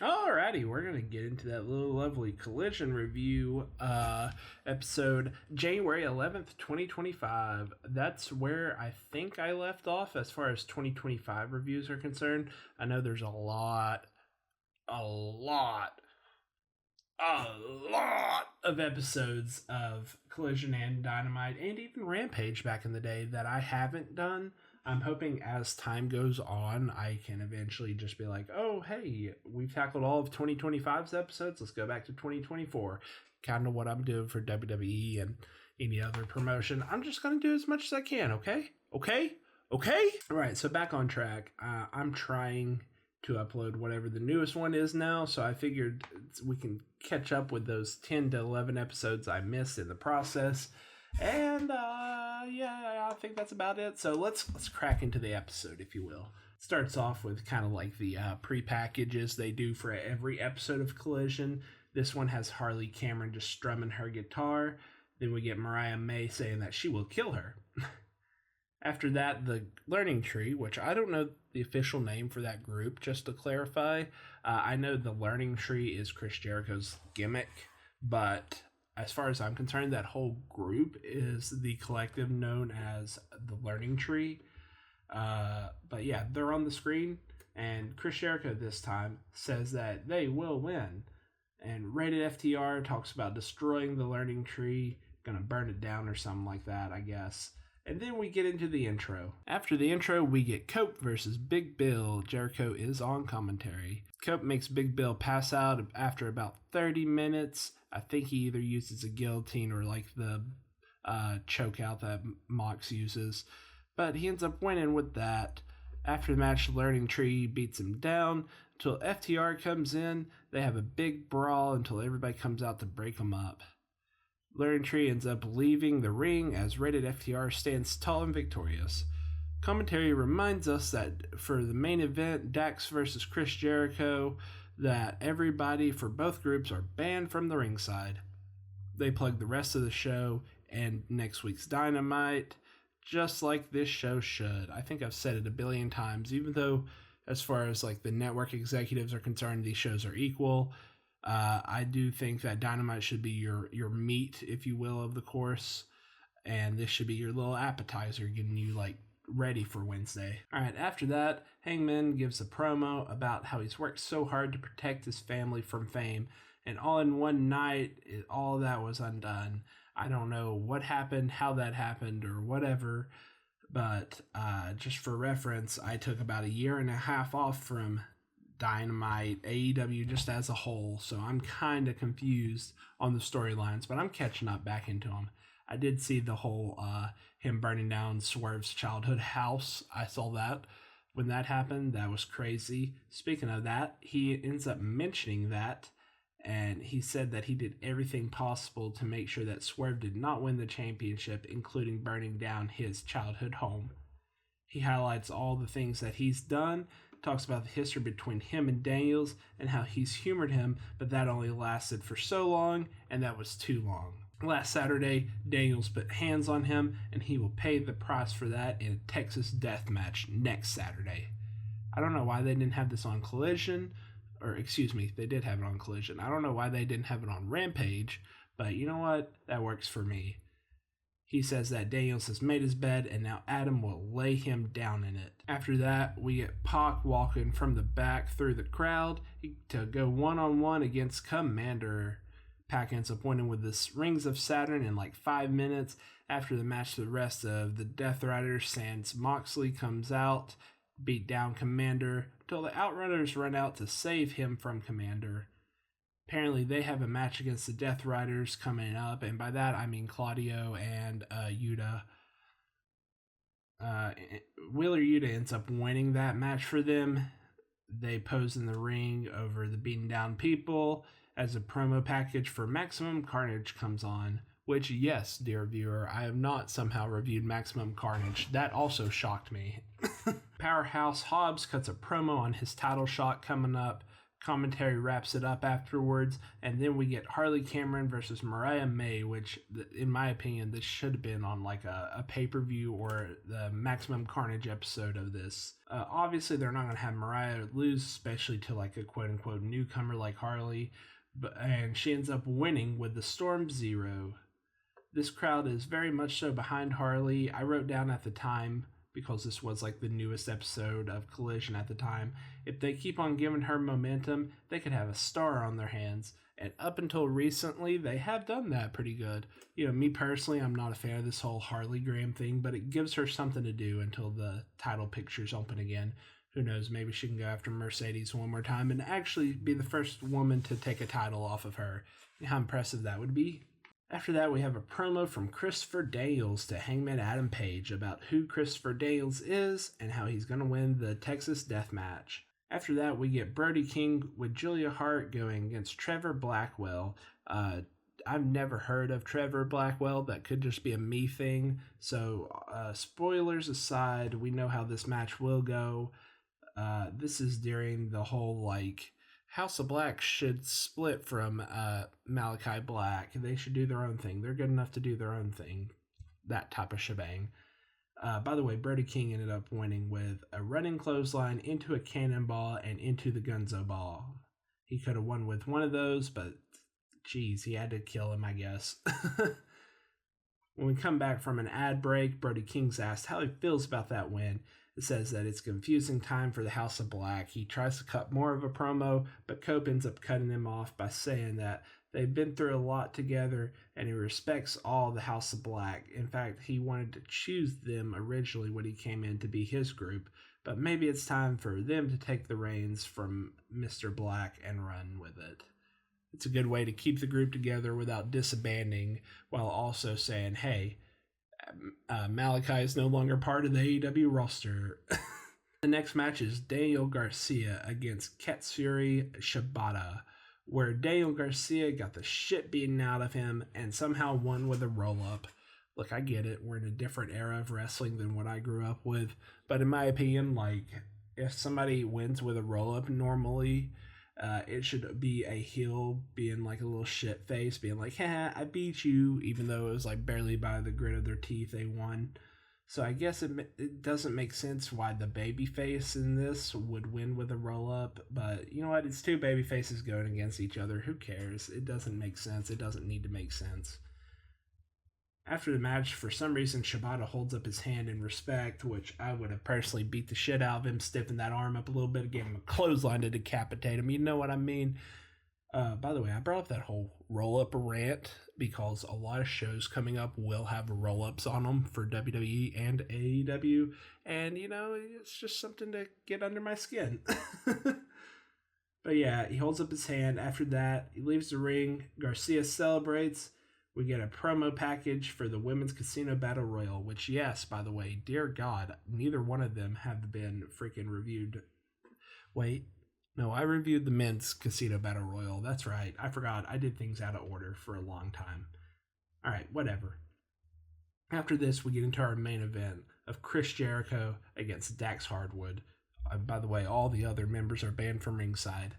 Alrighty, we're gonna get into that little lovely collision review episode January 11th, 2025. That's where I think I left off as far as 2025 reviews are concerned. I know there's a lot of episodes of Collision and Dynamite and even Rampage back in the day that I haven't done. I'm hoping as time goes on, I can eventually just be like, oh, hey, we've tackled all of 2025's episodes. Let's go back to 2024. Kind of what I'm doing for WWE and any other promotion. I'm just going to do as much as I can, okay? Okay? All right, so back on track. I'm trying to upload whatever the newest one is now, so I figured we can catch up with those 10 to 11 episodes I missed in the process. And I think that's about it. So let's crack into the episode, if you will. It starts off with kind of like the pre-packages they do for every episode of Collision. This one has Harley Cameron just strumming her guitar. Then we get Mariah May saying that she will kill her. After that, the Learning Tree, which I don't know the official name for that group, just to clarify. I know the Learning Tree is Chris Jericho's gimmick, but as far as I'm concerned, that whole group is the collective known as the Learning Tree. But yeah, they're on the screen, and Chris Jericho this time says that they will win. And ratedFTR talks about destroying the Learning Tree, gonna burn it down or something like that, I guess. And then we get into the intro. After the intro, we get Cope versus Big Bill. Jericho is on commentary. Cope makes Big Bill pass out after about 30 minutes. I think he either uses a guillotine or like the choke out that Mox uses. But he ends up winning with that. After the match, Learning Tree beats him down until FTR comes in. They have a big brawl until everybody comes out to break them up. Learning Tree ends up leaving the ring as ratedFTR stands tall and victorious. Commentary reminds us that for the main event, Dax versus Chris Jericho, that everybody for both groups are banned from the ringside. They plug the rest of the show and next week's Dynamite, just like this show should. I think I've said it a billion times, even though as far as like the network executives are concerned, these shows are equal. I do think that Dynamite should be your meat, if you will, of the course, and this should be your little appetizer, getting you like ready for Wednesday. All right, after that, Hangman gives a promo about how he's worked so hard to protect his family from fame, and all in one night, all that was undone. I don't know what happened, how that happened, or whatever, but just for reference, I took about a year and a half off from Dynamite, AEW just as a whole, so I'm kind of confused on the storylines, but I'm catching up back into them. I did see the whole him burning down Swerve's childhood house. I saw that when that happened. That was crazy. Speaking of that, he ends up mentioning that, and he said that he did everything possible to make sure that Swerve did not win the championship, including burning down his childhood home. He highlights all the things that he's done, talks about the history between him and Daniels and how he's humored him, but that only lasted for so long, and that was too long. Last Saturday, Daniels put hands on him, and he will pay the price for that in a Texas death match next Saturday. I don't know why they didn't have this on Collision, or excuse me, they did have it on Collision. I don't know why they didn't have it on Rampage, but you know what? That works for me. He says that Daniels has made his bed and now Adam will lay him down in it. After that, we get Pac walking from the back through the crowd to go one-on-one against Commander. Pac ends up winning with the Rings of Saturn in like 5 minutes. After the match, the rest of the Death Riders sans Moxley comes out, beat down Commander until the Outrunners run out to save him from Commander. Apparently, they have a match against the Death Riders coming up, and by that I mean Claudio and Yuta. Wheeler Yuta ends up winning that match for them. They pose in the ring over the beaten down people as a promo package for Maximum Carnage comes on. Which, yes, dear viewer, I have not somehow reviewed Maximum Carnage. That also shocked me. Powerhouse Hobbs cuts a promo on his title shot coming up. Commentary wraps it up afterwards, and then we get Harley Cameron versus Mariah May, which, in my opinion, this should have been on like a pay-per-view or the Maximum Carnage episode of this. Obviously, they're not going to have Mariah lose, especially to like a quote-unquote newcomer like Harley, and she ends up winning with the Storm Zero. This crowd is very much so behind Harley. I wrote down at the time, because this was like the newest episode of Collision at the time, if they keep on giving her momentum, they could have a star on their hands. And up until recently, they have done that pretty good. You know, me personally, I'm not a fan of this whole Harley Graham thing, but it gives her something to do until the title picture's open again. Who knows, maybe she can go after Mercedes one more time and actually be the first woman to take a title off of her. How impressive that would be. After that, we have a promo from Christopher Daniels to Hangman Adam Page about who Christopher Daniels is and how he's going to win the Texas Death Match. After that, we get Brody King with Julia Hart going against Trevor Blackwell. I've never heard of Trevor Blackwell. That could just be a me thing. So, spoilers aside, we know how this match will go. This is during the whole, like, House of Black should split from Malachi Black. They should do their own thing. They're good enough to do their own thing. That type of shebang. By the way, Brody King ended up winning with a running clothesline into a cannonball and into the Gunzo ball. He could have won with one of those, but geez, he had to kill him, I guess. When we come back from an ad break, Brody King's asked how he feels about that win. It says that it's a confusing time for the House of Black. He tries to cut more of a promo, but Cope ends up cutting him off by saying that they've been through a lot together and he respects all the House of Black. In fact, he wanted to choose them originally when he came in to be his group, but maybe it's time for them to take the reins from Mr. Black and run with it. It's a good way to keep the group together without disbanding, while also saying, hey, Malachi is no longer part of the AEW roster. The next match is Daniel Garcia against Katsuyori Shibata, where Daniel Garcia got the shit beaten out of him and somehow won with a roll-up. Look, I get it. We're in a different era of wrestling than what I grew up with. But in my opinion, like, if somebody wins with a roll-up normally, it should be a heel being like a little shit face, being like, ha, I beat you, even though it was like barely by the grit of their teeth they won. So I guess it doesn't make sense why the baby face in this would win with a roll-up, but you know what? It's two baby faces going against each other. Who cares? It doesn't make sense. It doesn't need to make sense. After the match, for some reason, Shibata holds up his hand in respect, which I would have personally beat the shit out of him, stiffened that arm up a little bit, gave him a clothesline to decapitate him. You know what I mean? By the way, I brought up that whole roll-up rant because a lot of shows coming up will have roll-ups on them for WWE and AEW, and, you know, it's just something to get under my skin. But yeah, he holds up his hand. After that, he leaves the ring. Garcia celebrates. We get a promo package for the Women's Casino Battle Royal, which, yes, by the way, dear God, neither one of them have been freaking reviewed. Wait, no, I reviewed the Men's Casino Battle Royal. That's right. I forgot. I did things out of order for a long time. All right, whatever. After this, we get into our main event of Chris Jericho against Dax Hardwood. By the way, all the other members are banned from ringside.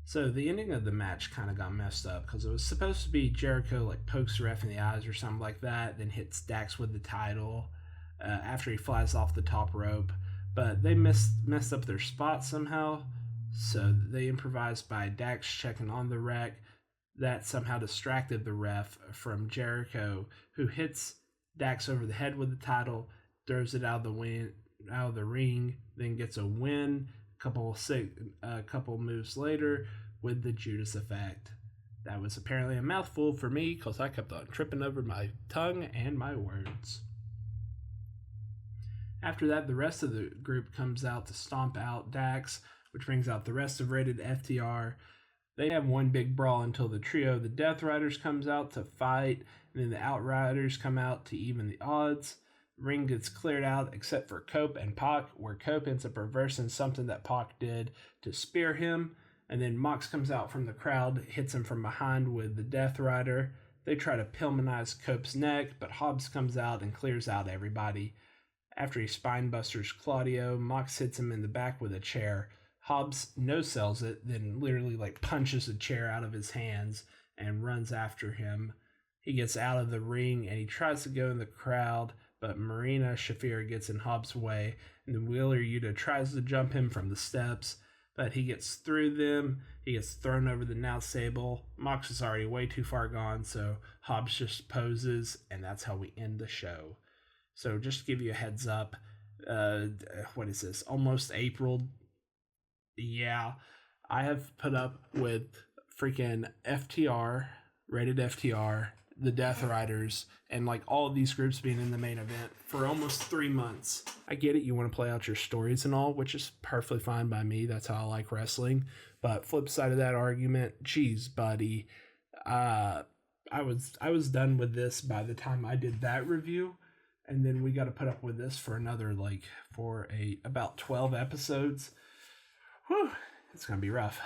So the ending of the match kind of got messed up because it was supposed to be Jericho like pokes the ref in the eyes or something like that, then hits Dax with the title after he flies off the top rope. But they messed up their spot somehow, so they improvised by Dax checking on the wreck. That somehow distracted the ref from Jericho, who hits Dax over the head with the title, throws it out of the ring, then gets a win. A couple moves later with the Judas effect. That was apparently a mouthful for me because I kept on tripping over my tongue and my words. After that, the rest of the group comes out to stomp out Dax, which brings out the rest of Rated FTR. They have one big brawl until the trio of the Death Riders comes out to fight, and then the Outriders come out to even the odds. Ring gets cleared out except for Cope and Pac, where Cope ends up reversing something that Pac did to spear him, and then Mox comes out from the crowd, hits him from behind with the Death Rider. They try to Pillmanize Cope's neck, but Hobbs comes out and clears out everybody. After he spinebusters Claudio, Mox hits him in the back with a chair. Hobbs no-sells it, then literally punches a chair out of his hands and runs after him. He gets out of the ring and he tries to go in the crowd, but Marina Shafir gets in Hobbs' way, and then Wheeler Yuta tries to jump him from the steps, but he gets through them. He gets thrown over the announce table. Mox is already way too far gone, so Hobbs just poses, and that's how we end the show. So just to give you a heads up, what is this? Almost April. Yeah, I have put up with freaking FTR, Rated FTR, the Death Riders, and all of these groups being in the main event for almost 3 months. I get it, you want to play out your stories and all, which is perfectly fine by me. That's how I like wrestling. But flip side of that argument, geez, buddy, I was done with this by the time I did that review, and then we got to put up with this for another about 12 episodes. Whew, it's gonna be rough.